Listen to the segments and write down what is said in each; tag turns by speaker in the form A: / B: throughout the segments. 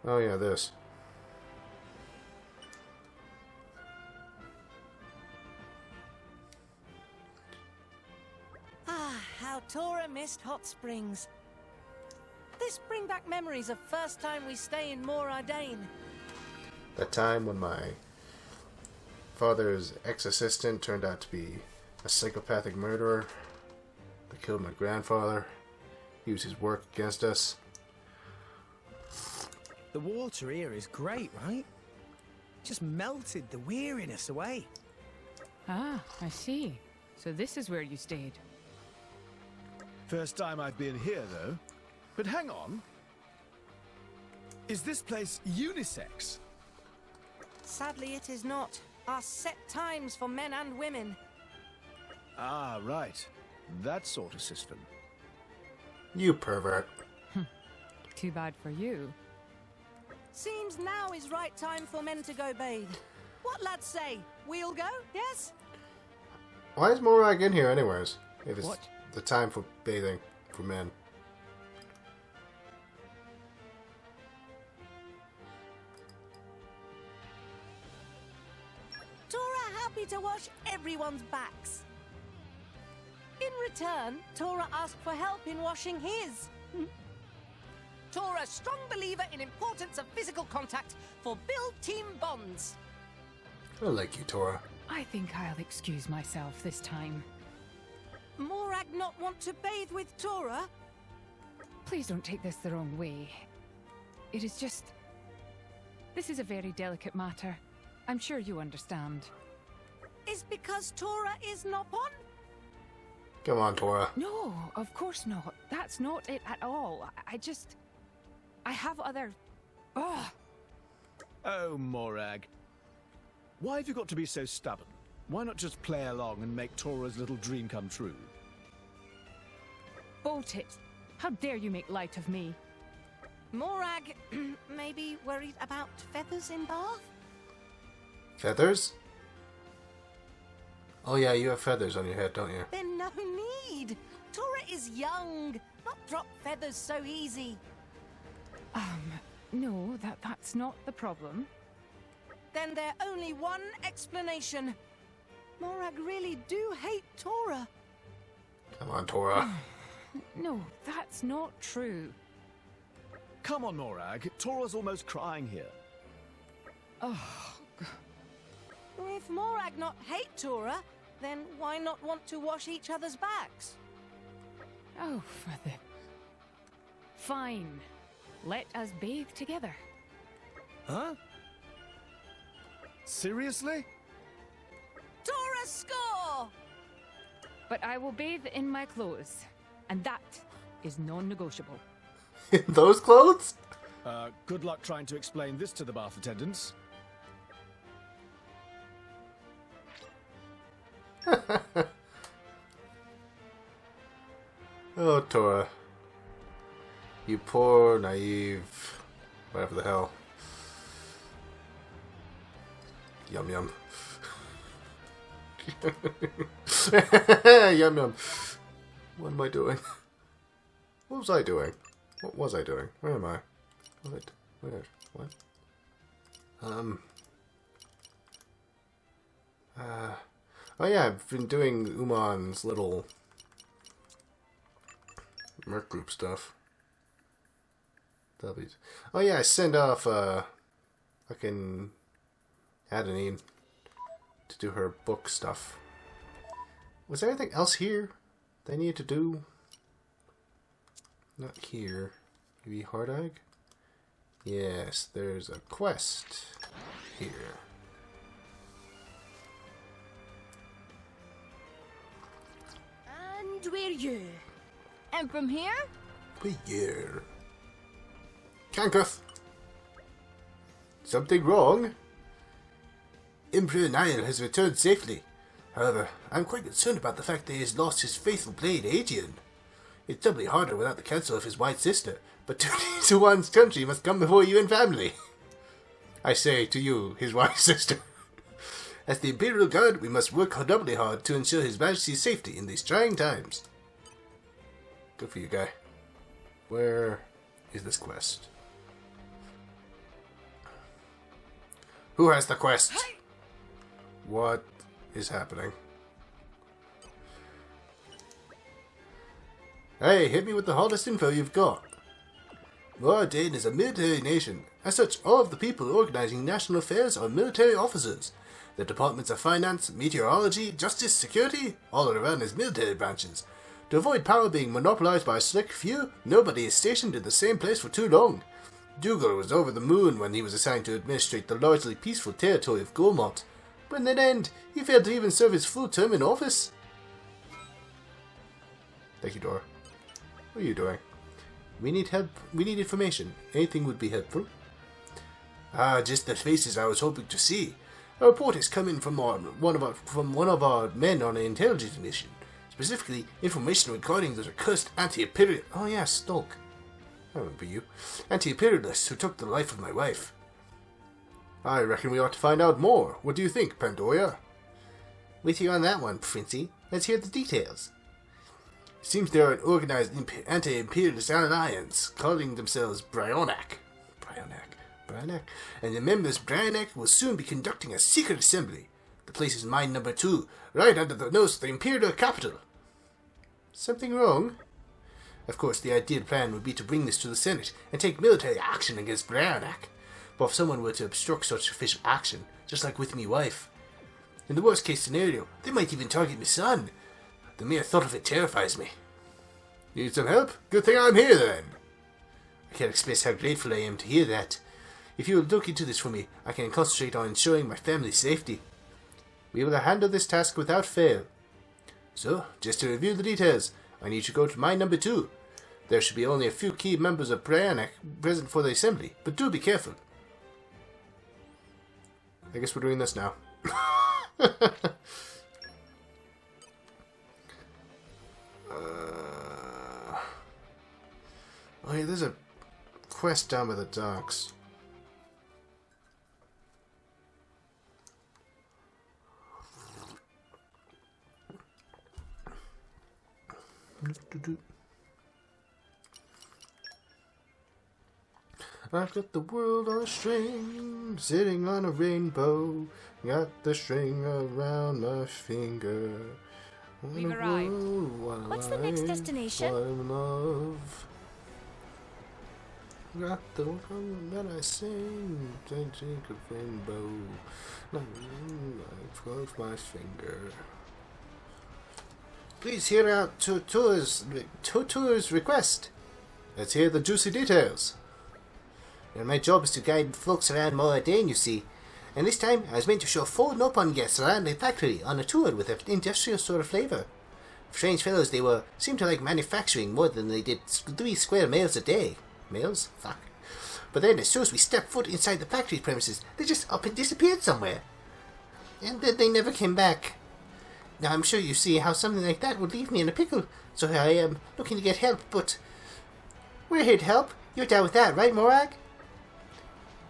A: Oh yeah, this.
B: Ah, how Tora missed hot springs. This bring back memories of first time we stay in Mor Ardain.
A: That time when my father's ex-assistant turned out to be a psychopathic murderer that killed my grandfather. Used his work against us.
C: The water here is great, right? Just melted the weariness away.
D: Ah, I see. So this is where you stayed.
E: First time I've been here, though. But hang on. Is this place unisex?
B: Sadly, it is not. Our set times for men and women.
E: Ah, right. That sort of system.
A: You pervert.
D: Too bad for you.
B: Seems now is right time for men to go bathe. What lads say? We'll go, yes?
A: Why is Morag in here anyways? If it's
D: What?
A: the time for bathing for men.
B: Tora happy to wash everyone's backs. In return, Tora asked for help in washing his. Tora, strong believer in importance of physical contact for build team bonds.
A: I like you, Tora.
D: I think I'll excuse myself this time.
B: Morag not want to bathe with Tora?
D: Please don't take this the wrong way. It is just... This is a very delicate matter. I'm sure you understand.
B: Is because Tora is Nopon?
A: Come on, Tora.
D: No, of course not. That's not it at all. I have other... Ugh.
E: Oh, Morag. Why have you got to be so stubborn? Why not just play along and make Tora's little dream come true?
D: Bolt it. How dare you make light of me?
B: Morag, maybe worried about feathers in Bath?
A: Feathers? Oh yeah, you have feathers on your head, don't you?
B: Then no need. Tora is young. Not drop feathers so easy.
D: No, that's not the problem.
B: Then there only one explanation. Morag really do hate Tora.
A: Come on, Tora.
D: No, that's not true.
E: Come on, Morag. Tora's almost crying here.
D: Oh,
B: If Morag not hate Tora, then why not want to wash each other's backs?
D: oh, for the... Fine. Let us bathe together.
E: Huh? Seriously?
B: Tora score!
D: But I will bathe in my clothes. And that is non-negotiable.
A: In those clothes?
E: Good luck trying to explain this to the bath attendants.
A: Oh, Tora. You poor, naive... whatever the hell. Yum yum. Yum yum. What am I doing? What was I doing? What was I doing? Where am I? What? Where? What? Oh yeah, I've been doing Uman's little Merc group stuff. Oh yeah, I sent off fucking Adenine to do her book stuff. Was there anything else here they needed to do? Not here. Maybe Hardegg? Yes, there's a quest here.
F: And we're you. And from here?
A: Here. Canketh! Something wrong? Emperor Niall has returned safely. However, I'm quite concerned about the fact that he has lost his faithful blade, Aegeon. It's doubly harder without the counsel of his white sister, but duty to one's country must come before you and family. I say to you, his white sister. As the Imperial Guard, we must work doubly hard to ensure His Majesty's safety in these trying times. Good for you, guy. Where is this quest? Who has the quest? What is happening? Hey, hit me with the hottest info you've got. Mor Ardain is a military nation. As such, all of the people organizing national affairs are military officers. The departments of finance, meteorology, justice, security, all are run as military branches. To avoid power being monopolized by a select few, nobody is stationed in the same place for too long. Dougal was over the moon when he was assigned to administrate the largely peaceful territory of Gormont, but in the end, he failed to even serve his full term in office. Thank you, Dora. What are you doing? We need help. We need information. Anything would be helpful. Ah, just the faces I was hoping to see. A report has come in from one of our men on an intelligence mission. Specifically, information regarding those accursed anti-imperial... Oh yeah, Stulk. I remember you. Anti-imperialists who took the life of my wife. I reckon we ought to find out more. What do you think, Pandoria?
G: With you on that one, Princey. Let's hear the details.
A: Seems they're an organized anti-imperialist alliance, calling themselves Brionac. And the members Brionac will soon be conducting a secret assembly. The place is mine number 2, right under the nose of the imperial capital. Something wrong? Of course, the ideal plan would be to bring this to the Senate and take military action against Brionac. But if someone were to obstruct such official action, just like with me wife, in the worst case scenario, they might even target my son. The mere thought of it terrifies me. Need some help? Good thing I'm here then. I can't express how grateful I am to hear that. If you will look into this for me, I can concentrate on ensuring my family's safety. We will handle this task without fail. So, just to review the details, I need you to go to mine number 2. There should be only a few key members of Brionac present for the assembly, but do be careful. I guess we're doing this now. Oh yeah, there's a quest down by the docks. I've got the world on a string, sitting on a rainbow. Got the string around my finger.
F: We've arrived. What's the next destination?
A: Love. Got the one that I sing, think of rainbow. I've got my finger. Please hear out Tutu's request. Let's hear the juicy details.
G: And my job is to guide folks around Mor Ardain, you see. And this time, I was meant to show 4 Nopon guests around the factory on a tour with an industrial sort of flavour. Strange fellows they were, seemed to like manufacturing more than they did 3 square miles a day. Miles? Fuck. But then, as soon as we stepped foot inside the factory premises, they just up and disappeared somewhere. And then they never came back. Now, I'm sure you see how something like that would leave me in a pickle, so here I am, looking to get help, but... We're here to help. You're down with that, right, Morag?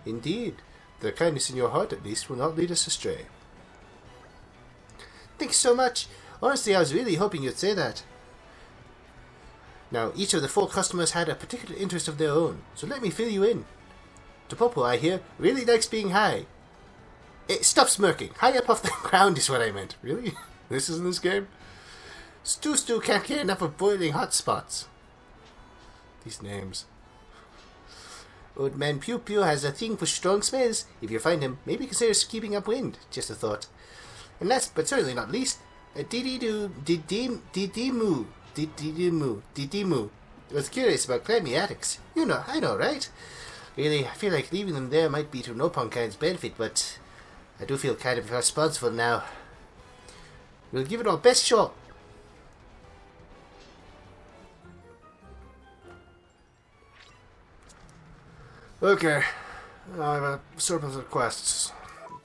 A: Indeed. The kindness in your heart, at least, will not lead us astray.
G: Thanks so much. Honestly, I was really hoping you'd say that. Now, each of the 4 customers had a particular interest of their own, so let me fill you in. Topopo, I hear, really likes being high. Stop smirking. High up off the ground is what I meant.
A: Really? This is in this game?
G: Stu can't get enough of boiling hot spots.
A: These names.
G: Old Man Pew Pew has a thing for strong smells. If you find him, maybe consider keeping up wind. Just a thought. And last, but certainly not least, Didimu. I was curious about climbing attics. You know, I know, right? Really, I feel like leaving them there might be to Noponkind's benefit, but I do feel kind of responsible now. We'll give it our best shot.
A: Okay, I have a surplus of quests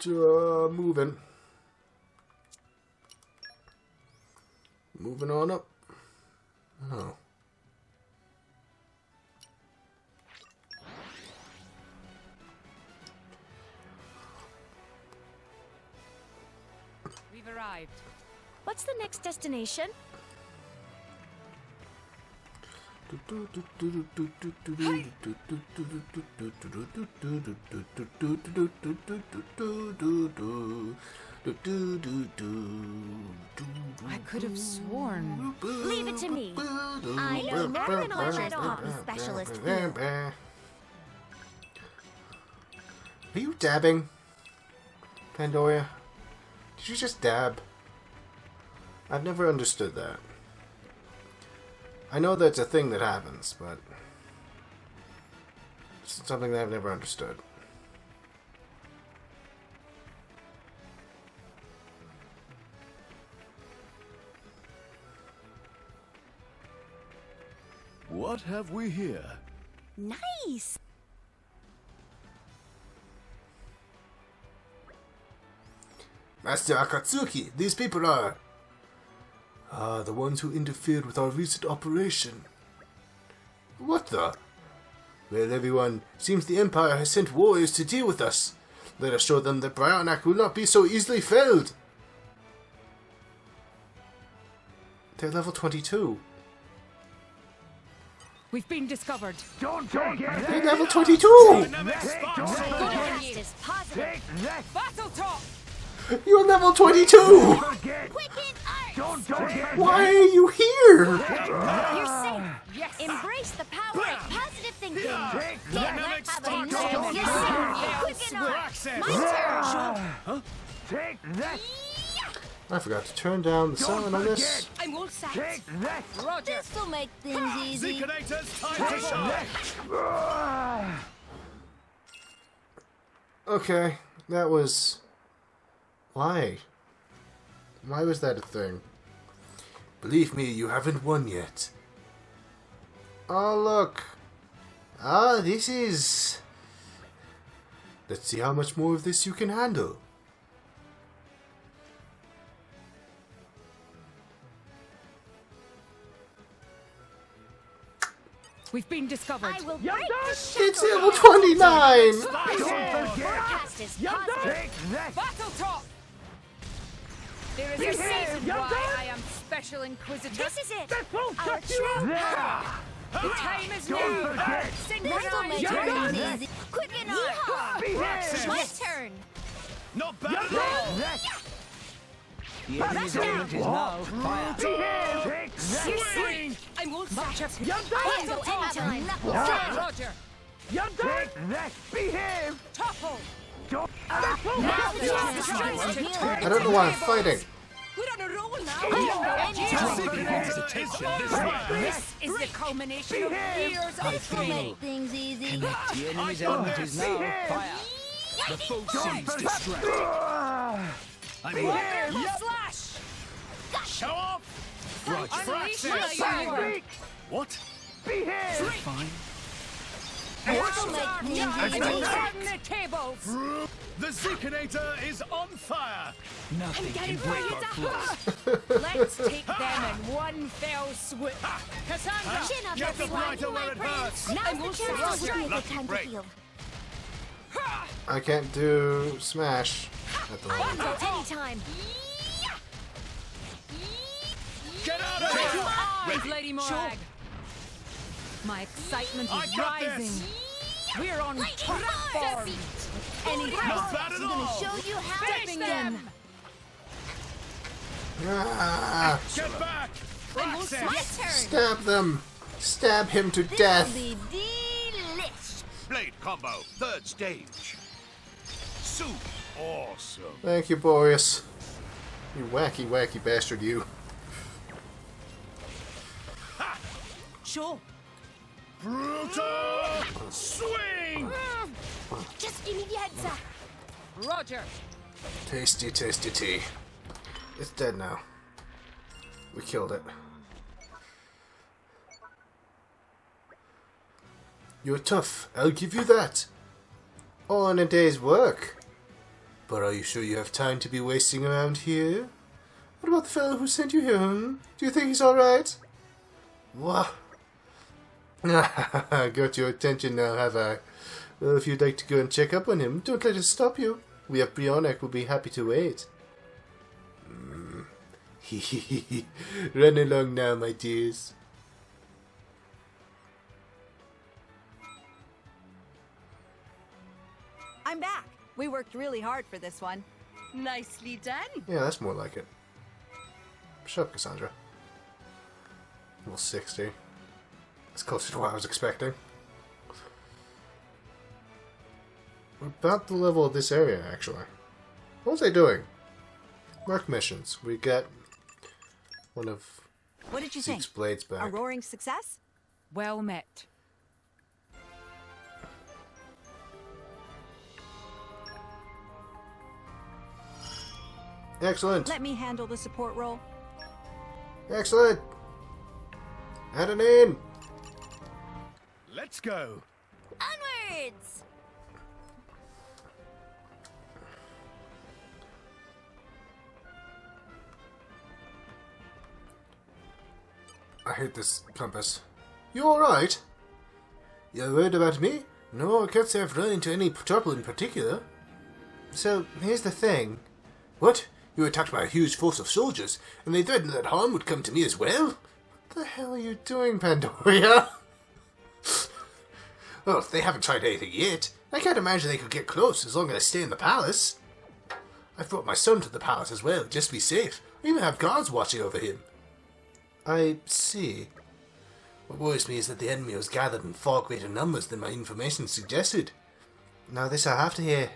A: to move in. Moving on up. Oh.
F: We've arrived. What's the next destination?
D: I could have sworn.
F: Leave it to me. I know more than all that copy specialist field.
G: Are you dabbing, Pandora? Did you just dab? I've never understood that. I know that's a thing that happens, but it's something that I've never understood.
E: What have we here?
F: Nice.
A: Master Akatsuki, these people are... the ones who interfered with our recent operation. What the? Well, everyone, seems the Empire has sent warriors to deal with us. Let us show them that Bryonak will not be so easily felled.
G: They're level 22.
D: We've been discovered.
G: They're level 22!
F: Forecast is positive.
D: Battle talk!
G: You're level 22!
F: Quicken arts.
G: Why are you here?
F: You're safe.
D: Yes!
F: Embrace the power of positive thinking.
E: Dynamic
F: Have a
E: spark.
F: nice. You're safe. Quicken arts. My turn.
G: I forgot to turn down the sound on this.
D: I'm all set. Roger.
F: This will make things easy.
E: Zeconator's time to shine.
G: Okay, that was... Why? Why was that a thing?
A: Believe me, you haven't won yet.
G: Oh, look. Ah, this is...
A: Let's see how much more of this you can handle.
D: We've been discovered.
F: I will break the shackles.
G: It's level 29!
F: Forecast is positive.
D: Battle talk! There is a reason why I am Special Inquisitor.
F: This is it. Our true power.
D: The time is now.
F: This will make things easy. Quicken arts. My turn.
E: Not bad at all.
C: The enemy's element is now fire.
F: You're safe.
D: I'm all set.
F: Handle anytime.
D: Roger. Topple.
F: Now's the chance to strike some
G: I
F: healing.
G: don't know why I'm fighting.
D: We're on a roll now.
E: Zeconator's attention this way.
D: This is the culmination of years of
F: This will
D: training.
F: make things easy.
C: The enemy's element is now fire.
E: The foe seems distracted. I'm
D: Wonderful slash.
E: Show off.
D: Unleash
E: Fraxis.
D: my
E: What? Fine.
F: This will make things easy.
D: Turn the tables.
E: The Zeconator is on fire.
C: Nothing can break our flow.
D: Let's take them in one fell swoop. Cassandra.
F: Chin up,
E: Get the
F: everyone.
E: brighter where it hurts.
F: Now's the chance to strike.
E: Lucky
F: Time to
E: break.
F: heal.
G: I can't do smash at the moment.
F: Handle anytime.
E: Get out of here.
D: Eyes, Lady Morag. My excitement
E: I
D: is
E: got
D: rising.
E: this.
D: We're on top form.
F: Any
E: Not bad
F: is
E: at
F: gonna
E: all.
F: show you how to
D: Finish them.
G: Ah,
E: Get back.
F: My
E: Fraxis.
F: turn.
G: stab them! Stab him to
F: This
G: death!
F: will be delish.
H: Blade combo, third stage. Super awesome.
G: Thank you, Boreas. You wacky, wacky bastard, you.
D: Sure.
E: Brutal swing.
F: Just give me the answer.
D: Roger.
G: Tasty, tasty tea. It's dead now. We killed it.
A: You're tough, I'll give you that.
G: All in a day's work.
A: But are you sure you have time to be wasting around here? What about the fellow who sent you here, Do you think he's alright? What? Got your attention now, have I? Well, if you'd like to go and check up on him, don't let us stop you. We of Brionek will be happy to wait. Run along now, my dears.
I: I'm back. We worked really hard for this one.
B: Nicely done.
A: Yeah, that's more like it. Shut up, Cassandra. Level 60. It's closer to what I was expecting. We're about the level of this area, actually. What was I doing? Work missions. We get one of
I: What did you
A: Zeke's
I: think?
A: blades back.
I: A roaring success?
D: Well met.
A: Excellent.
I: Let me handle the support role.
A: Excellent. Add an in.
E: Let's go.
F: Onwards!
A: I hate this compass. You alright? You're worried about me? No, I can't say I've run into any trouble in particular. So, here's the thing. What? You were attacked by a huge force of soldiers, and they threatened that harm would come to me as well? What the hell are you doing, Pandoria? Well, they haven't tried anything yet. I can't imagine they could get close as long as I stay in the palace. I've brought my son to the palace as well, just to be safe. I even have guards watching over him. I see. What worries me is that the enemy was gathered in far greater numbers than my information suggested. Now this I have to hear.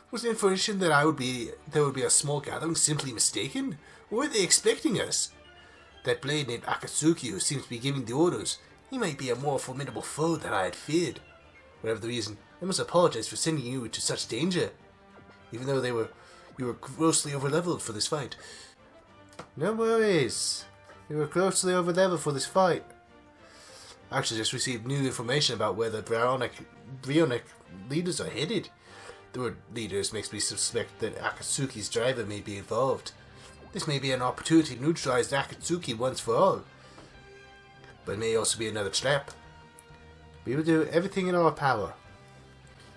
A: Was the information that there would be a small gathering simply mistaken? Or were they expecting us? That blade named Akatsuki who seems to be giving the orders, he might be a more formidable foe than I had feared. Whatever the reason, I must apologize for sending you to such danger. Even though you were grossly overleveled for this fight. No worries. You were grossly overleveled for this fight. I actually just received new information about where the Brionic leaders are headed. The word leaders makes me suspect that Akatsuki's driver may be involved. This may be an opportunity to neutralize Akatsuki once for all. But it may also be another trap. We will do everything in our power.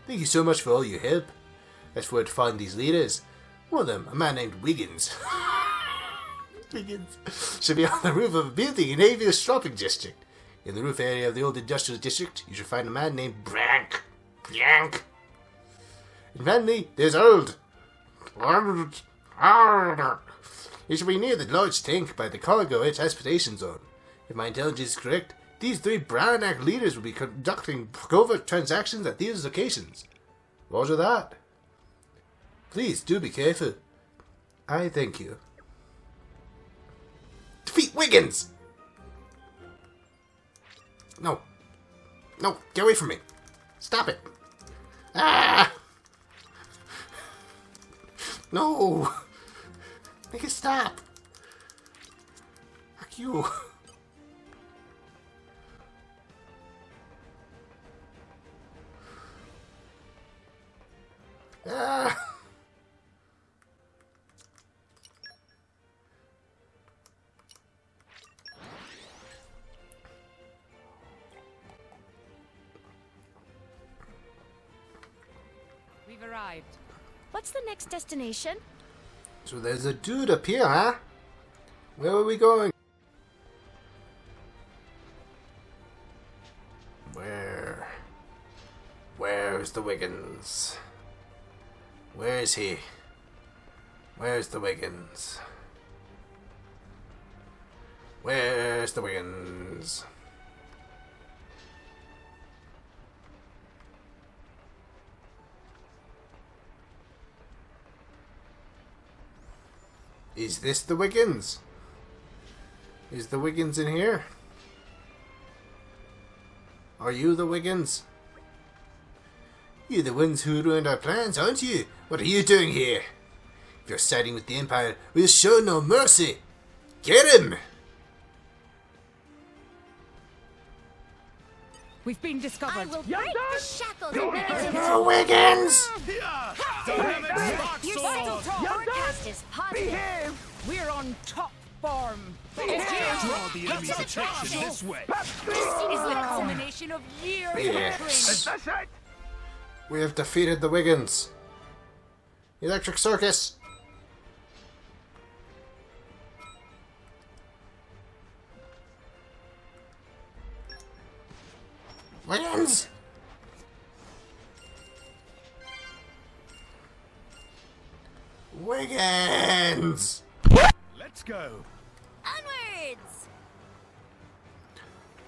A: Thank you so much for all your help. As for where to find these leaders, one of them, a man named Wiggins, should be on the roof of a building in Avia's shopping district. In the roof area of the old industrial district, you should find a man named Brank. And finally, there's Old. He should be near the large tank by the cargo and transportation zone. If my intelligence is correct, these three Brownac leaders will be conducting covert transactions at these locations. Roger that. Please do be careful. I thank you. Defeat Wiggins! No. No, get away from me. Stop it. Ah! No! Make it stop! Fuck you. Ah!
D: We've arrived.
F: What's the next destination?
A: So there's a dude up here, huh? Where are we going? Where's the Wiggins? Where is he? Where's the Wiggins? Where's the Wiggins? Is this the Wiggins? Is the Wiggins in here? Are you the Wiggins? You're the ones who ruined our plans, aren't you? What are you doing here? If you're siding with the Empire, we'll show no mercy. Get him!
D: We've been
F: I
D: discovered.
F: will break the shackles of negativity.
A: No, Wiggins!
F: Your forecast is positive.
D: We're on top form.
H: Draw the enemy's attention this way.
D: This is the culmination of years
A: Yes.
D: of training.
A: We have defeated the Wiggins. Electric Circus. Wiggins! Wiggins!
E: Let's go.
F: Onwards!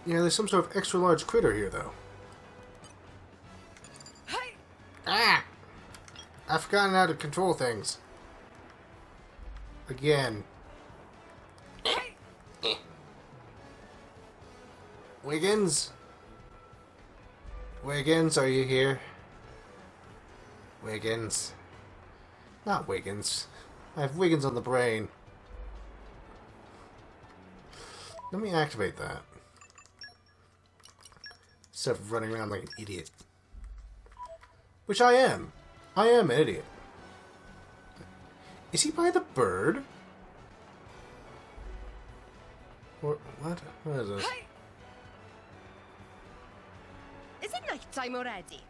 A: Yeah, there's some sort of extra large critter here, though. Ah! I've forgotten how to control things. Again. Wiggins? Wiggins, are you here? Wiggins. Not Wiggins. I have Wiggins on the brain. Let me activate that. Instead of running around like an idiot. Which I am. I am an idiot. Is he by the bird? Or what? What is this?
F: Is it nighttime already?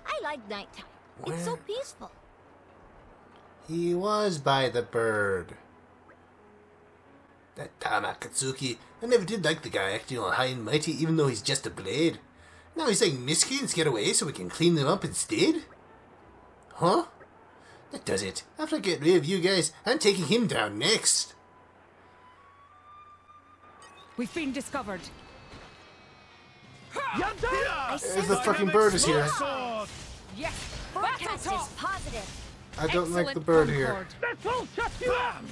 F: I like nighttime.
A: Where?
F: It's so peaceful.
A: He was by the bird. That Tama Katsuki. I never did like the guy acting all high and mighty even though he's just a blade. Now he's letting miscreants get away so we can clean them up instead? Huh? That does it. After I get rid of you guys, I'm taking him down next.
D: We've been discovered.
A: If the fucking bird is here.
D: Yes!
F: Forecast
D: Battle
F: is
D: top!
F: positive.
A: I don't like the
D: Excellent
A: bird here.
D: concord.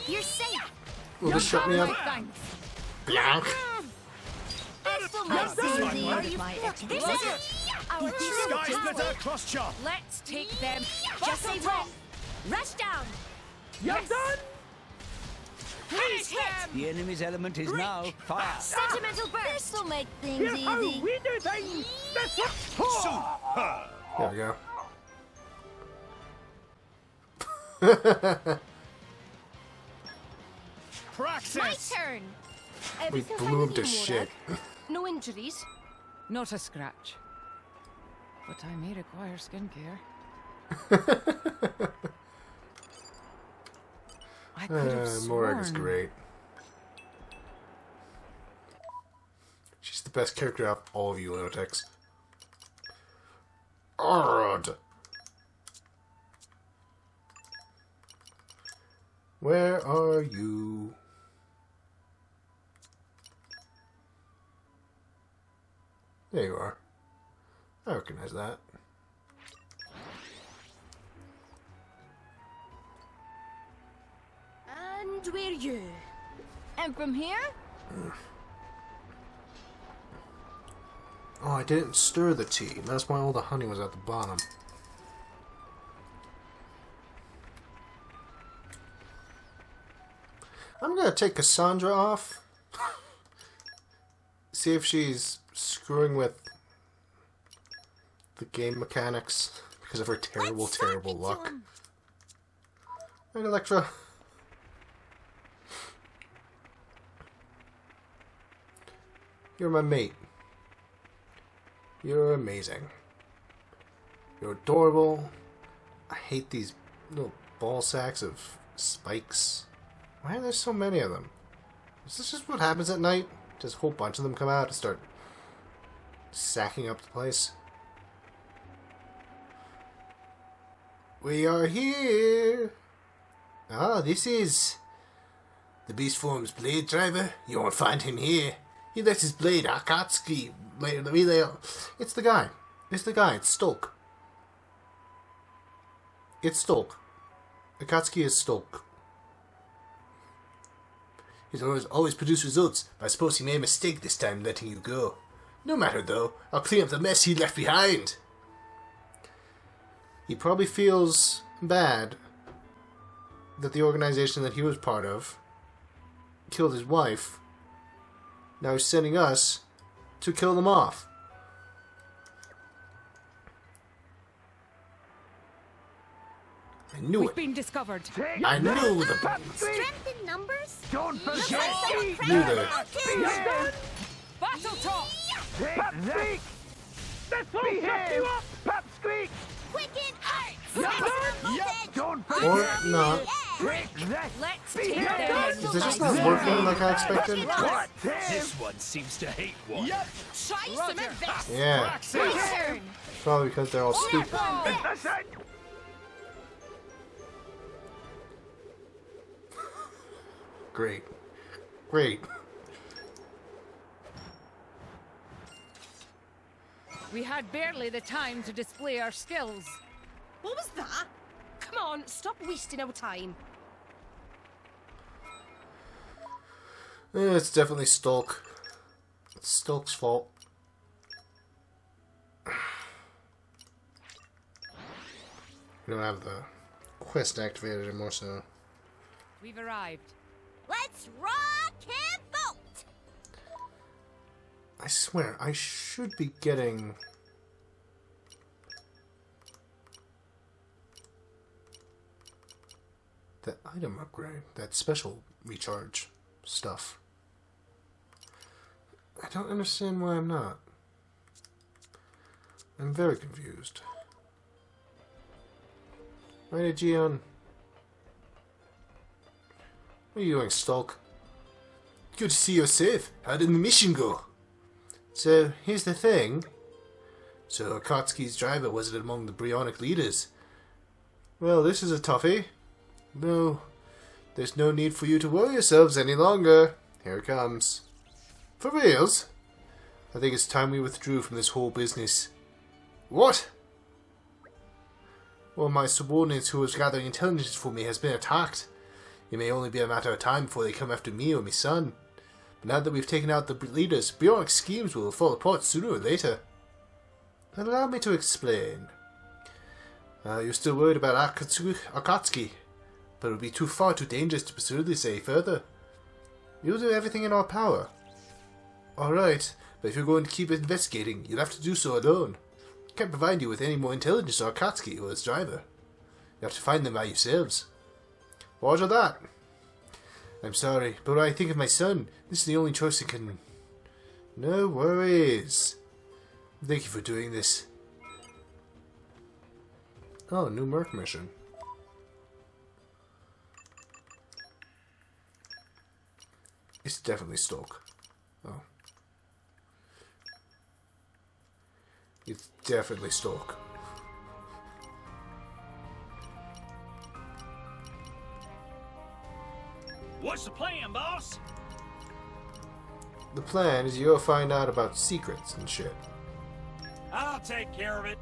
F: You're safe.
A: Will this shut me up?
D: Thanks.
A: Blank.
F: This will make things easy. This is our
E: Sky
F: true
E: splitter
F: power.
E: cross chop.
D: Let's take them.
F: Just say run. Rush down.
D: Yes.
F: Finish hit.
J: The enemy's element is now fire.
F: Sentimental burst. This will make things easy.
A: There we go.
F: My
E: Praxis.
F: turn.
A: We
F: Everything
A: blew
F: fine
A: him
F: with
A: to
F: you,
A: shit.
F: Mor? No injuries.
D: Not a scratch. But I may require skincare. I could have
A: Mor Ardain is
D: sworn.
A: great. She's the best character out of all of you lunatics. Ard. Where are you? There you are. I recognize that.
F: And we're you. And from here?
A: Oh, I didn't stir the tea. That's why all the honey was at the bottom. I'm gonna take Cassandra off. See if she's screwing with the game mechanics because of her terrible, terrible luck. Right, Electra. You're my mate. You're amazing. You're adorable. I hate these little ball sacks of spikes. Why are there so many of them? Is this just what happens at night? Just a whole bunch of them come out and start sacking up the place? We are here! Ah, this is the Beast Form's blade driver. You won't find him here. He lets his blade Akatsuki relay. It's the guy. It's the guy. It's Stolk. It's Stolk. Akatsuki is Stolk. He's always produced results, but I suppose he made a mistake this time letting you go. No matter though, I'll clean up the mess he left behind. He probably feels bad that the organization that he was part of killed his wife. Now he's sending us to kill them off. I knew
D: We've
A: it.
D: been discovered.
A: I knew the
F: Strength in numbers?
H: Don't forget.
A: knew the
D: Battle top!
H: That's all. Shut you up, Papsqueak.
F: Quicken arts!
H: Don't
A: or not.
D: Let's take them.
A: Is this just not working like I expected?
J: This one seems to hate one.
H: Yep.
F: Try some of this.
A: Yeah,
F: My turn.
A: probably because they're all stupid.
H: That's it.
A: Great. Great.
D: We had barely the time to display our skills.
B: What was that? Come on, stop wasting our time.
A: It's definitely Stulk. It's Stulk's fault. We don't have the quest activated anymore, so...
D: We've arrived.
F: Let's rock and vote!
A: I swear, I should be getting... that item upgrade, that special recharge stuff. I don't understand why I'm not. I'm very confused. Right, Gion? What are you doing, Stulk? Good to see you're safe. How did the mission go? So, here's the thing. So, Akatsuki's driver wasn't among the Bryonic leaders. Well, this is a toughie. No, there's no need for you to worry yourselves any longer. Here it comes. For reals? I think it's time we withdrew from this whole business. What? One of my subordinates who was gathering intelligence for me has been attacked. It may only be a matter of time before they come after me or my son. But now that we've taken out the leaders, Bryonic schemes will fall apart sooner or later. Allow me to explain. You're still worried about Akatsuki, but it would be too dangerous to pursue this any further. You'll do everything in our power. Alright, but if you're going to keep investigating, you'll have to do so alone. I can't provide you with any more intelligence on Akatsuki or his driver. You have to find them by yourselves. Roger that. I'm sorry, but when I think of my son, this is the only choice I can... No worries. Thank you for doing this. Oh, new Merc mission. It's definitely Stulk. Oh. It's definitely Stulk.
J: What's the plan, boss?
A: The plan is you'll find out about secrets and shit.
J: I'll take care of it.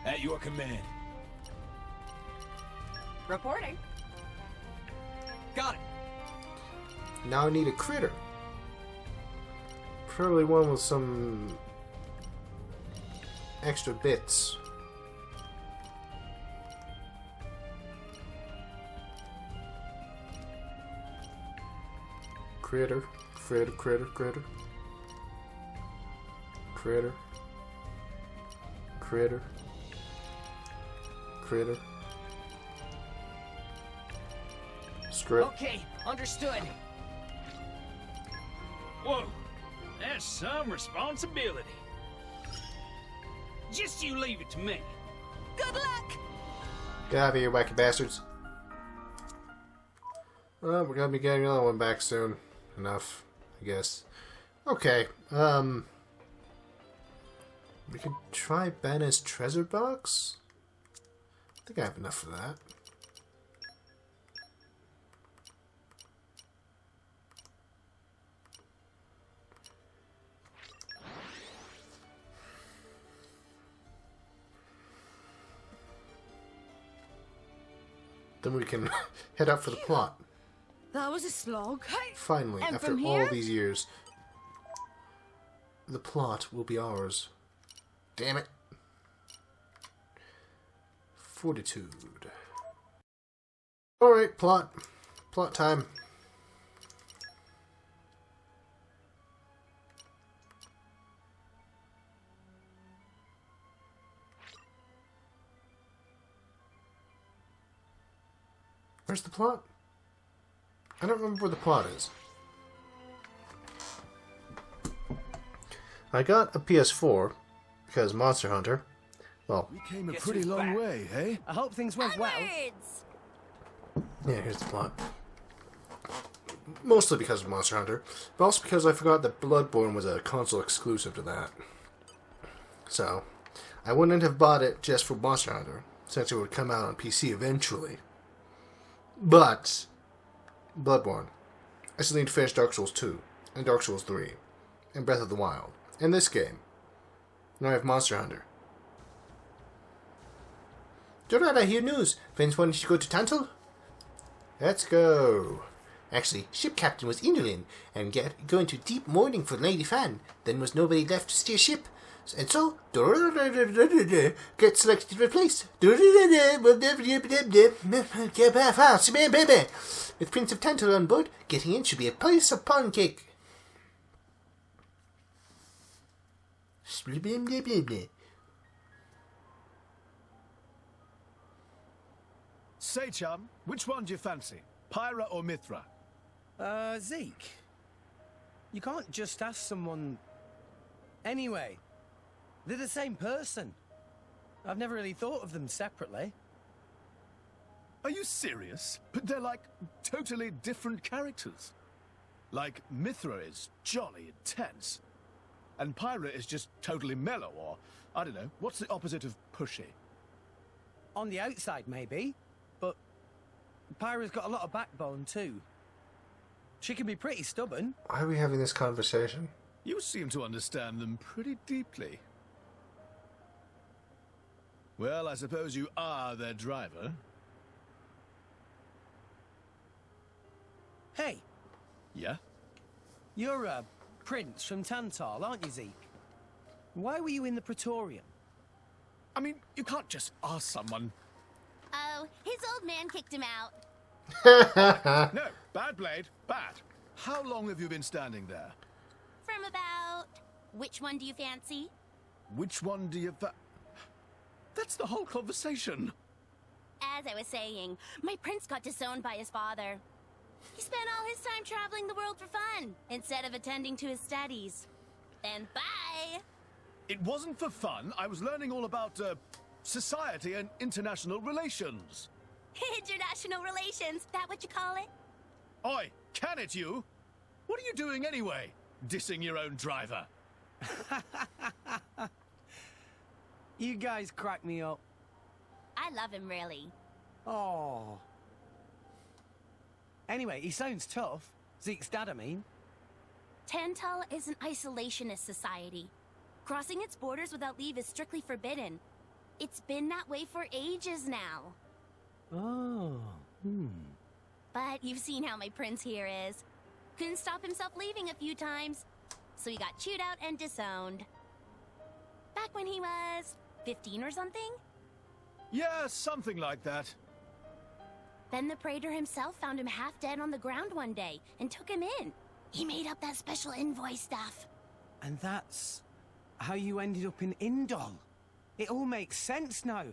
J: At your command.
I: Reporting.
C: Got it.
A: Now I need a critter. Probably one with some extra bits. Critter, critter, critter, critter. Critter. Critter. Critter. Script.
C: Okay, understood.
J: Whoa, that's some responsibility. Just you leave it to me.
B: Good luck!
A: Get out of here, wacky bastards. Well, we're gonna be getting another one back soon. Enough, I guess. Okay, we could try Banner's treasure box? I think I have enough for that. Then we can head out for the plot.
B: That was a slog.
A: Finally,
B: And
A: after
B: from
A: all
B: here?
A: these years, the plot will be ours. Damn it. Fortitude. Alright, plot. Plot time. Where's the plot? I don't remember where the plot is. I got a PS4 because Monster Hunter. Well,
E: We came a
J: Guess
E: pretty
J: who's
E: long
J: back?
E: way, hey?
C: I hope things went well.
F: Onwards!
A: yeah, here's the plot. Mostly because of Monster Hunter, but also because I forgot that Bloodborne was a console exclusive to that. So, I wouldn't have bought it just for Monster Hunter. since it would come out on PC eventually. But Bloodborne, I still need to finish Dark Souls 2 and Dark Souls 3 and Breath of the Wild and this game. Now I have Monster Hunter. Dorad, I hear news. Friends wanted to go to Tantal? Let's go. Actually, ship captain was Indolin and go into deep mourning for Lady Fan. Then was nobody left to steer ship. And so, get selected to replace. With Prince of Tantal on board, getting in should be a piece of pawn cake.
E: Say, chum, which one do you fancy? Pyra or Mithra?
C: Zeke. You can't just ask someone... Anyway, they're the same person. I've never really thought of them separately.
E: Are you serious? But they're like totally different characters. Like, Mithra is jolly intense. And Pyra is just totally mellow, or, I don't know, what's the opposite of pushy?
C: On the outside, maybe. But Pyra's got a lot of backbone, too. She can be pretty stubborn.
A: Why are we having this conversation?
E: You seem to understand them pretty deeply. Well, I suppose you are their driver.
C: Hey,
E: Yeah?
C: you're a prince from Tantal, aren't you, Zeke? Why were you in the Praetorium?
E: I mean, you can't just ask someone.
F: Oh, his old man kicked him out.
E: No, bad blade, bad. How long have you been standing there?
F: From about... Which one do you fancy?
E: Which one do you... That's the whole conversation.
F: As I was saying, my prince got disowned by his father. He spent all his time traveling the world for fun, instead of attending to his studies. Then bye!
E: It wasn't for fun. I was learning all about, society and international relations.
F: International relations, that what you call it?
E: Oi, can it you? What are you doing anyway? Dissing your own driver.
C: You guys crack me up.
F: I love him, really.
C: Oh. Anyway, he sounds tough. Zeke's dad, I mean.
F: Tantal is an isolationist society. Crossing its borders without leave is strictly forbidden. It's been that way for ages now.
C: Oh.
F: But you've seen how my prince here is. Couldn't stop himself leaving a few times, so he got chewed out and disowned. Back when he was 15 or something?
E: Yeah, something like that.
F: Then the Praetor himself found him half dead on the ground one day and took him in. He made up that special envoy stuff.
C: And that's how you ended up in Indol. It all makes sense now.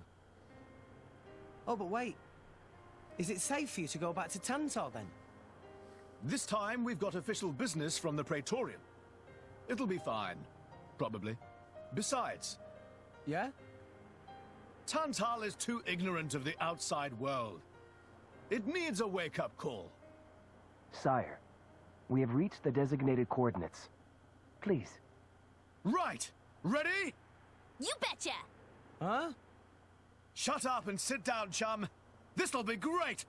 C: Oh, but wait. Is it safe for you to go back to Tantal, then?
E: This time we've got official business from the Praetorium. It'll be fine. Probably. Besides,
C: Yeah?
E: Tantal is too ignorant of the outside world. It needs a wake-up call.
K: Sire, we have reached the designated coordinates. Please.
E: Right! Ready?
F: You betcha!
C: Huh?
E: Shut up and sit down, chum. This'll be great!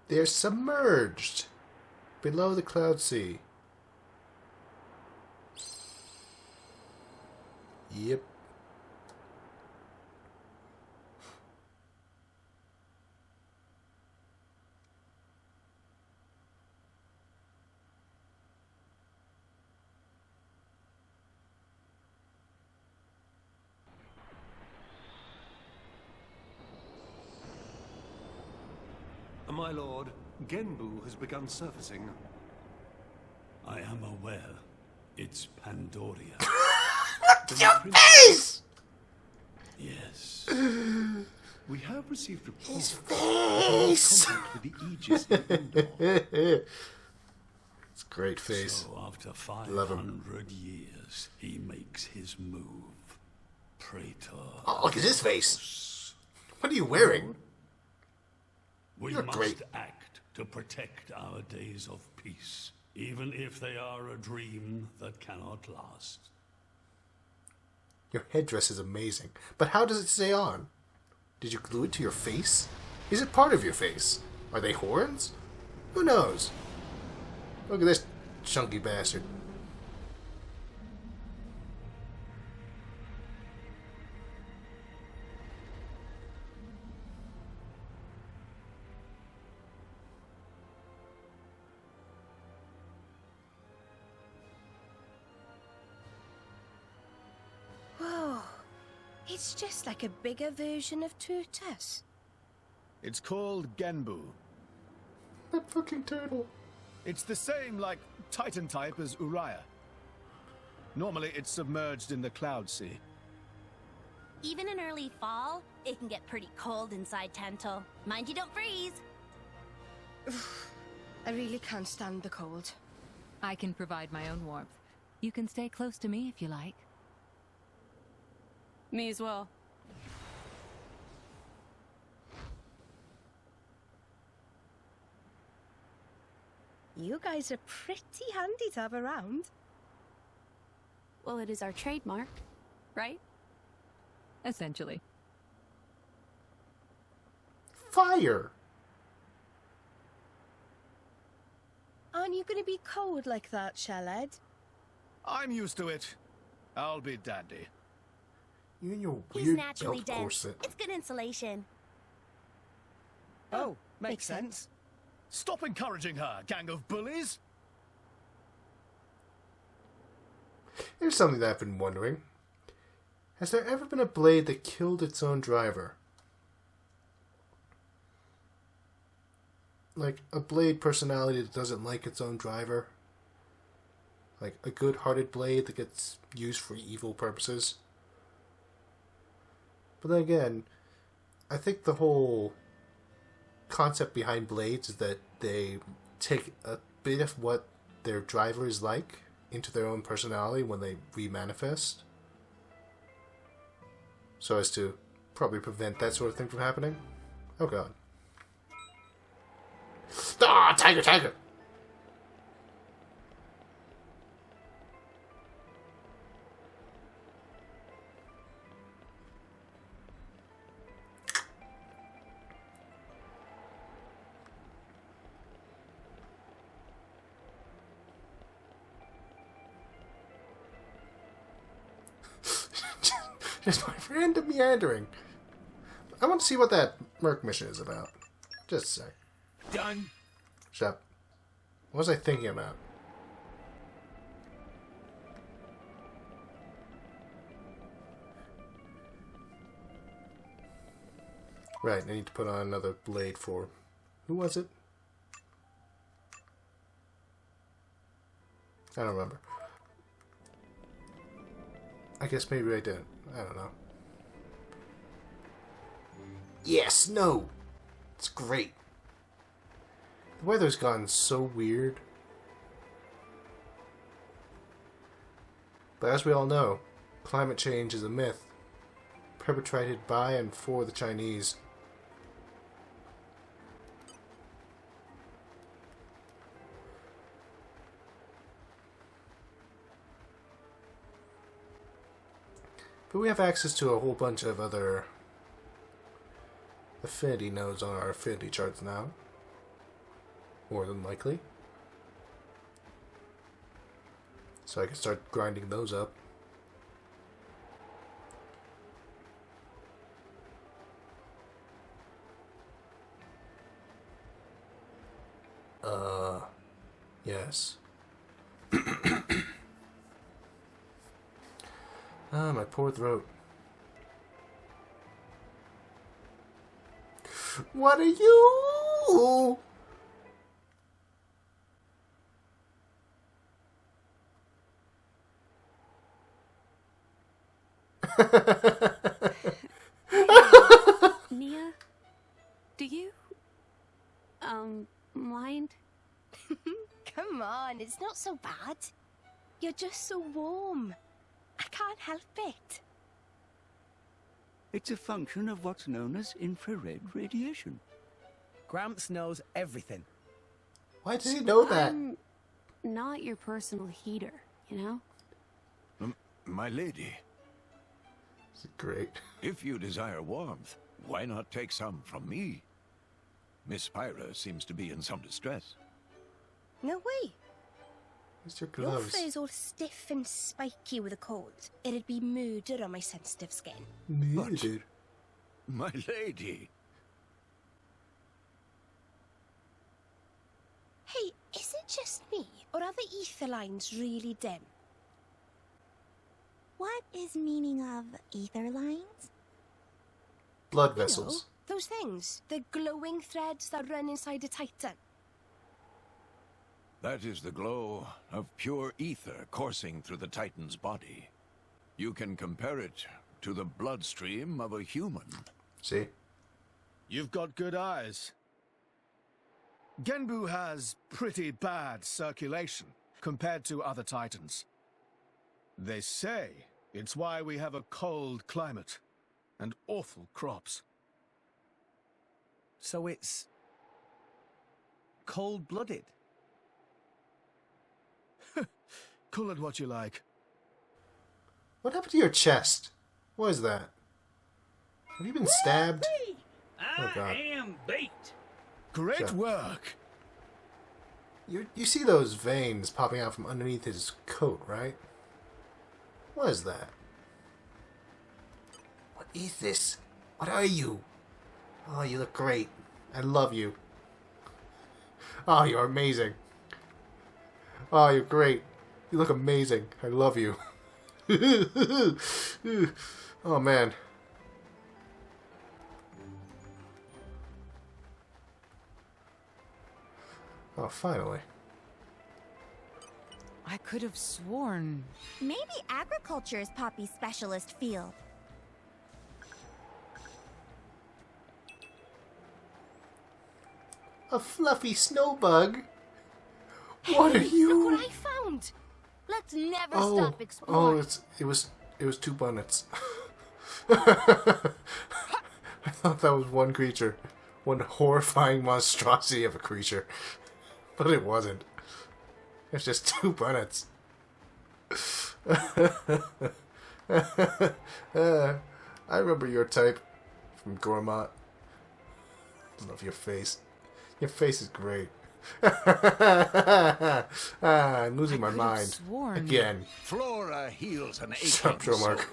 A: They're submerged below the cloud sea. Yep.
L: My lord, Genbu has begun surfacing.
J: I am aware. It's Pandoria.
A: Your face!
L: Yes. We have received reports
A: face!
L: of contact with the Aegis in Indor.
A: It's a great face.
J: So after
A: Love him.
J: 500 years, he makes his move. Praetor.
A: Oh, look at his face. What are you wearing?
J: We
A: You're
J: must
A: great.
J: act to protect our days of peace, even if they are a dream that cannot last.
A: Your headdress is amazing. But how does it stay on? Did you glue it to your face? Is it part of your face? Are they horns? Who knows? Look at this chunky bastard.
M: Whoa. It's just like a bigger version of Turtus.
E: It's called Genbu.
A: That fucking turtle.
E: It's the same, like, Titan type as Uriah. Normally, it's submerged in the Cloud Sea.
F: Even in early fall, it can get pretty cold inside Tantal. Mind you don't freeze.
M: I really can't stand the cold.
D: I can provide my own warmth. You can stay close to me if you like.
B: Me as well.
M: You guys are pretty handy to have around.
B: Well, it is our trademark, right?
D: Essentially.
A: Fire!
M: Aren't you going to be cold like that, Shellhead?
E: I'm used to it. I'll be dandy.
A: You and your
F: He's
A: weird
F: naturally
A: belt
F: dense.
A: corset.
F: It's good insulation.
C: Oh, makes sense.
E: Stop encouraging her, gang of bullies!
A: Here's something that I've been wondering. Has there ever been a blade that killed its own driver? Like, a blade personality that doesn't like its own driver? Like, a good-hearted blade that gets used for evil purposes? But then again, I think the whole concept behind blades is that they take a bit of what their driver is like into their own personality when they remanifest, so as to probably prevent that sort of thing from happening. Oh god. Ah, tiger, tiger! Just my random meandering. I want to see what that Merc mission is about. Just a sec.
E: Done.
A: Shut up. What was I thinking about? Right, I need to put on another blade for... Who was it? I don't remember. I guess maybe I didn't. I don't know. Yes! No! It's great. The weather's gotten so weird. But as we all know, climate change is a myth perpetrated by and for the Chinese. But we have access to a whole bunch of other affinity nodes on our affinity charts now. More than likely. So I can start grinding those up. Yes. Ah, my poor throat. What are you?
B: Nia, do you, mind?
M: Come on, it's not so bad. You're just so warm. I can't help it.
N: It's a function of what's known as infrared radiation.
C: Gramps knows everything.
A: Why does he know that?
B: I'm not your personal heater, you know?
E: My lady.
A: This is great.
O: If you desire warmth, why not take some from me? Miss Pyra seems to be in some distress.
M: No way.
A: Where's your
M: Your
A: gloves?
M: fur is all stiff and spiky with a cold. It'd be murder on my sensitive skin.
A: Murder.
O: My lady.
M: Hey, is it just me, or are the ether lines really dim?
F: What is meaning of ether lines?
A: Blood vessels.
M: You know, those things. The glowing threads that run inside a titan.
O: That is the glow of pure ether coursing through the Titan's body. You can compare it to the bloodstream of a human.
A: See?
E: You've got good eyes. Genbu has pretty bad circulation compared to other Titans. They say it's why we have a cold climate and awful crops.
C: So it's cold-blooded.
E: Call it what you like.
A: What happened to your chest? What is that? Have you been stabbed? Oh god.
N: I am bait.
E: Great
A: Sure.
E: work.
A: You see those veins popping out from underneath his coat, right? What is that? What is this? What are you? Oh, you look great. I love you. Oh, you're amazing. Oh, you're great. You look amazing. I love you. Oh, man. Oh, finally.
D: I could have sworn.
F: Maybe agriculture is Poppy's specialist field.
A: A fluffy snow bug? What are you?
M: Look what I found.
F: Let's never
A: Oh,
F: stop exploring.
A: it was 2 bunnets. I thought that was one creature. One horrifying monstrosity of a creature. But it wasn't. It's just 2 bunnets. I remember your type from Gourmet. Love your face. Your face is great. I'm losing my mind.
D: Sworn.
A: Again.
O: Flora heals an aching
A: Shut up, Joe
O: soul.
A: Mark.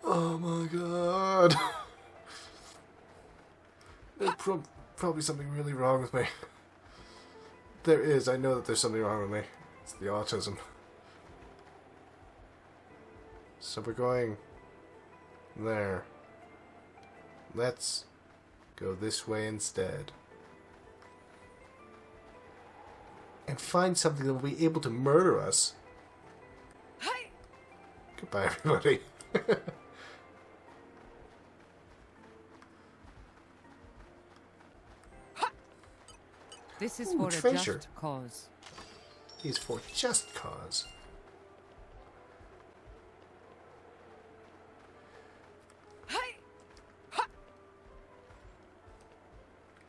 A: Oh my god. There's probably something really wrong with me. There is. I know that there's something wrong with me. It's the autism. So we're going there. Let's go this way instead. And find something that will be able to murder us. Goodbye, everybody.
D: This is
A: Ooh,
D: for a
A: treasure.
D: just cause.
A: Is for just cause.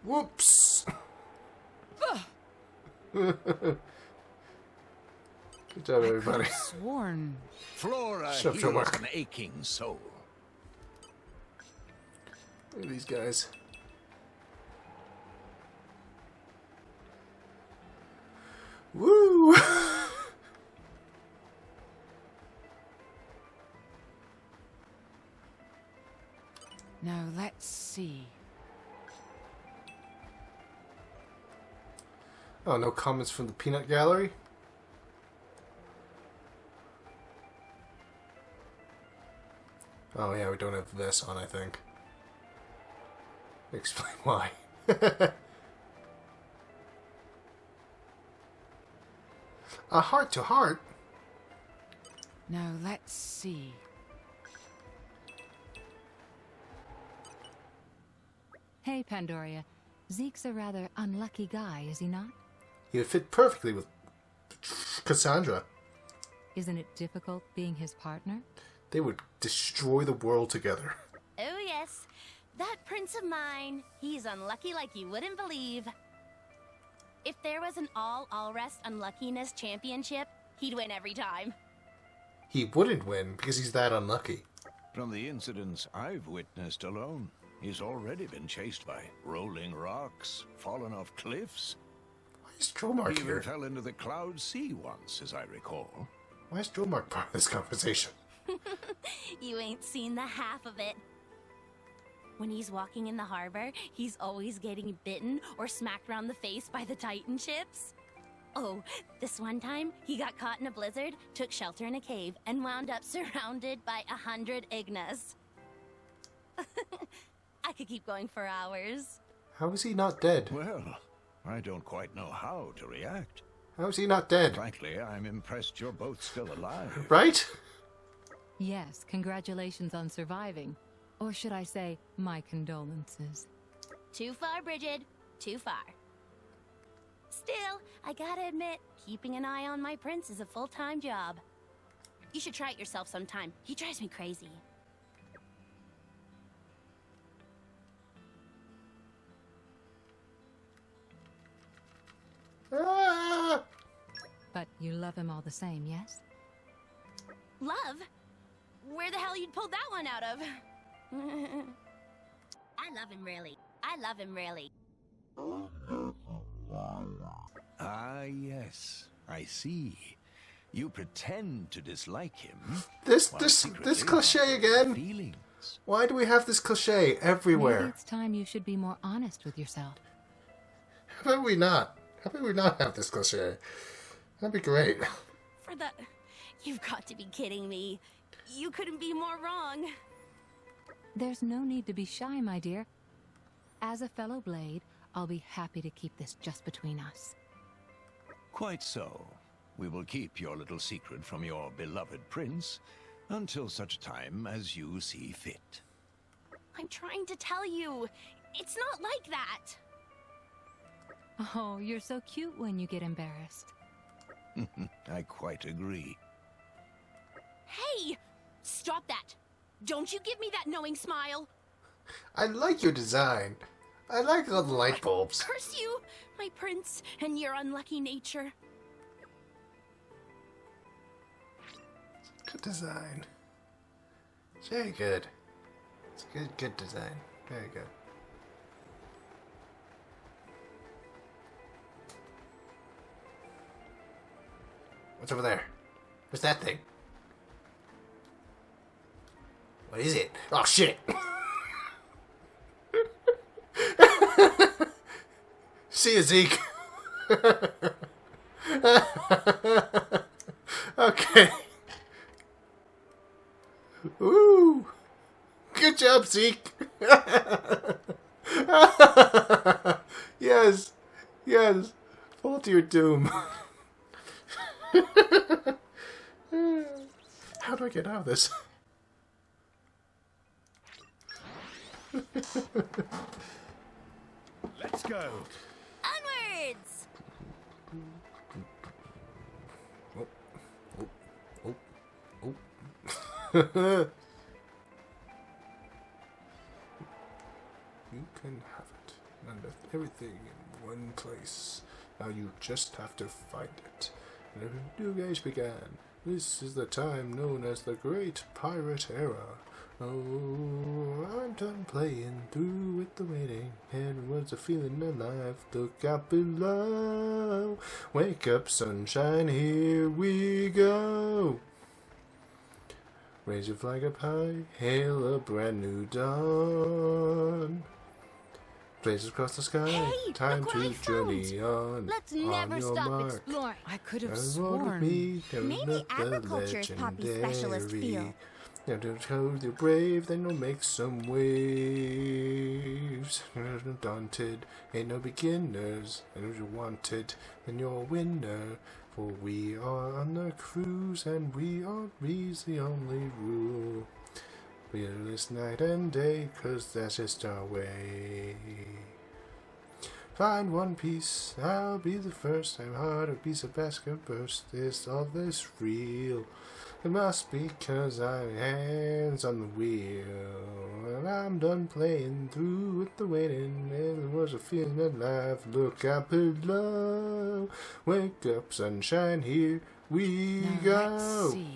A: Whoops! Good job, everybody.
D: Sworn.
O: Flora
A: Shut up, Joe
O: heals
A: Mark.
O: an aching soul.
A: Look at these guys. Woo!
D: Now let's see.
A: Oh, no comments from the peanut gallery? Oh yeah, we don't have this on, I think. Explain why. A heart to heart?
D: Now let's see.
P: Hey, Pandoria. Zeke's a rather unlucky guy, is he not?
A: He would fit perfectly with Cassandra.
P: Isn't it difficult being his partner?
A: They would destroy the world together.
F: Oh yes, that prince of mine, he's unlucky like you wouldn't believe. If there was an all-rest unluckiness championship, he'd win every time.
A: He wouldn't win because he's that unlucky.
O: From the incidents I've witnessed alone, he's already been chased by rolling rocks, fallen off cliffs.
A: Why is Dromark
O: He
A: here?
O: even fell into the cloud sea once, as I recall.
A: Why is Dromark part of this conversation?
F: You ain't seen the half of it. When he's walking in the harbor, he's always getting bitten or smacked around the face by the Titan ships. Oh, this one time, he got caught in a blizzard, took shelter in a cave, and wound up surrounded by 100 Ignas. I could keep going for hours.
A: How is he not dead?
O: Well, I don't quite know how to react.
A: How is he not dead?
O: Frankly, I'm impressed you're both still alive.
A: Right?
P: Yes, congratulations on surviving. Or should I say, my condolences.
F: Too far, Bridget. Too far. Still, I gotta admit, keeping an eye on my prince is a full-time job. You should try it yourself sometime. He drives me crazy.
A: Ah!
P: But you love him all the same, yes?
F: Love? Where the hell you'd pulled that one out of? I love him, really. I love him, really.
O: Ah, yes. I see. You pretend to dislike him.
A: This
O: secretly
A: cliche again.
O: Feelings.
A: Why do we have this cliche everywhere?
P: Maybe it's time you should be more honest with yourself.
A: How about we not? How about we not have this cliche? That'd be great.
F: For the... You've got to be kidding me. You couldn't be more wrong.
P: There's no need to be shy, my dear. As a fellow Blade, I'll be happy to keep this just between us.
O: Quite so. We will keep your little secret from your beloved prince until such time as you see fit.
F: I'm trying to tell you. It's not like that.
P: Oh, you're so cute when you get embarrassed.
O: I quite agree.
F: Hey! Stop that! Don't you give me that knowing smile!
A: I like your design. I like all the light bulbs.
F: Curse you, my prince, and your unlucky nature.
A: Good design. It's very good. It's good design. Very good. What's over there? What's that thing? What is it? Oh shit! See ya, Zeke. Okay. Ooh. Good job, Zeke. Yes. Yes. Fall to your doom. How do I get out of this?
E: Let's go.
F: Onwards!
A: You can have it. And left everything in one place. Now you just have to find it. And a new age began. This is the time known as the Great Pirate Era. Oh, I'm done playing through with the waiting. Everyone's a feeling alive. Look out below. Wake up, sunshine, here we go. Raise your flag up high, hail a brand new dawn. Blazes across the sky,
F: Hey,
A: time
F: look
A: to
F: what I found.
A: journey on.
F: Let's
A: on
F: never
A: your
F: stop
A: mark.
F: exploring.
D: I could have
A: And walk with
D: sworn.
A: me,
F: Maybe
A: down the
F: agriculture is Poppy's specialist
A: legendary.
F: field.
A: Now don't hold you're brave, then you'll make some waves. You're not daunted, ain't no beginners. And if you're wanted, then you're a winner. For we are on the cruise, and we aren't re's the only rule. Fearless night and day, 'cause that's just our way. Find one piece, I'll be the first. I'm hard, a piece of basket burst. Is all this real? It must be 'cause I'm hands on the wheel. And I'm done playing through with the waiting. And there was a feeling alive. Look out below. Wake up, sunshine, here we
D: Now,
A: go.
D: let's see.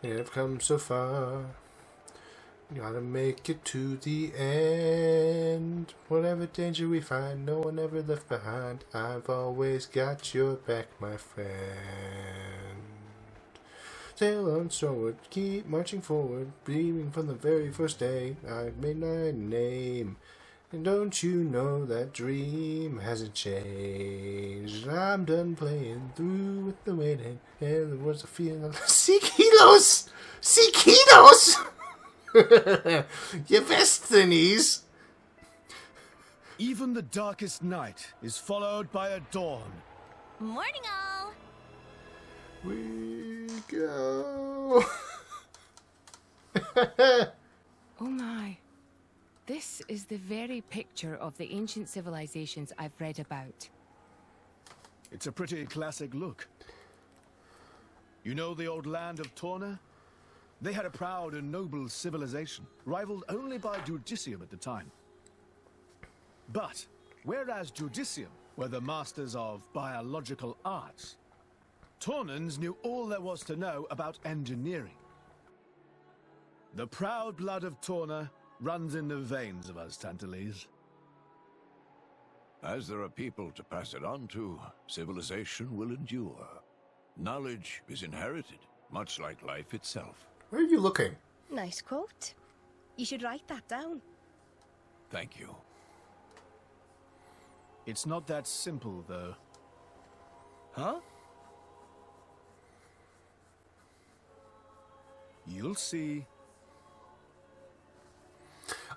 A: I've come so far. Gotta make it to the end. Whatever danger we find, no one ever left behind. I've always got your back, my friend. Sail on shoreward, keep marching forward, beaming from the very first day. I've made my name, and don't you know that dream hasn't changed? I'm done playing through with the waiting, and the words I feel. See kilos! See kilos! Your destinies!
E: Even the darkest night is followed by a dawn.
F: Morning, all.
A: We go.
D: Oh my. This is the very picture of the ancient civilizations I've read about.
E: It's a pretty classic look. You know the old land of Torna? They had a proud and noble civilization, rivaled only by Judicium at the time. But, whereas Judicium were the masters of biological arts, Tornans knew all there was to know about engineering. The proud blood of Torna runs in the veins of us, Tantalese.
O: As there are people to pass it on to, civilization will endure. Knowledge is inherited, much like life itself.
A: Where are you looking?
M: Nice quote. You should write that down.
O: Thank you.
E: It's not that simple, though.
C: Huh?
E: You'll see.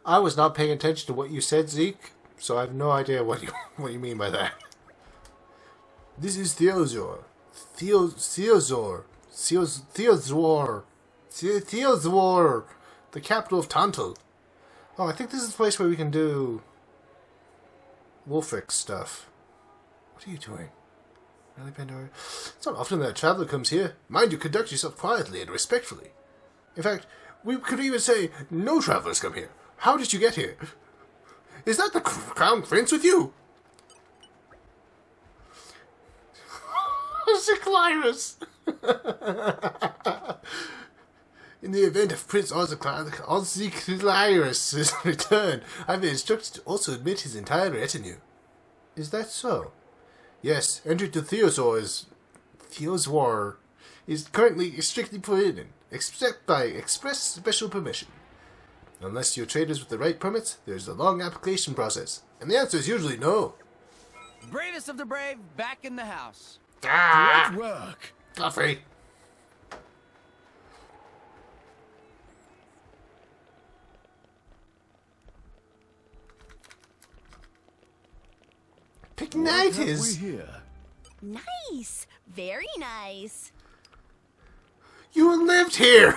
A: I was not paying attention to what you said, Zeke, so I have no idea what you mean by that. This is Theozor. Theozor, the capital of Tantal. Oh, I think this is the place where we can do Wolfric stuff. What are you doing? Really, Pandora? It's not often that a traveler comes here. Mind you, conduct yourself quietly and respectfully. In fact, we could even say no travelers come here. How did you get here? Is that the Crown Prince with you? Oziclyrus! In the event of Prince Oziclyrus' return, I've been instructed to also admit his entire retinue. Is that so? Yes, entry to Theozor is currently strictly forbidden, except by express special permission. Unless you're traders with the right permits, there's a long application process, and the answer is usually no.
C: Bravest of the brave, back in the house.
E: Great work.
A: Coffee.
E: What have we
A: Picnitis.
E: here?
F: Nice. Very nice.
A: You lived here.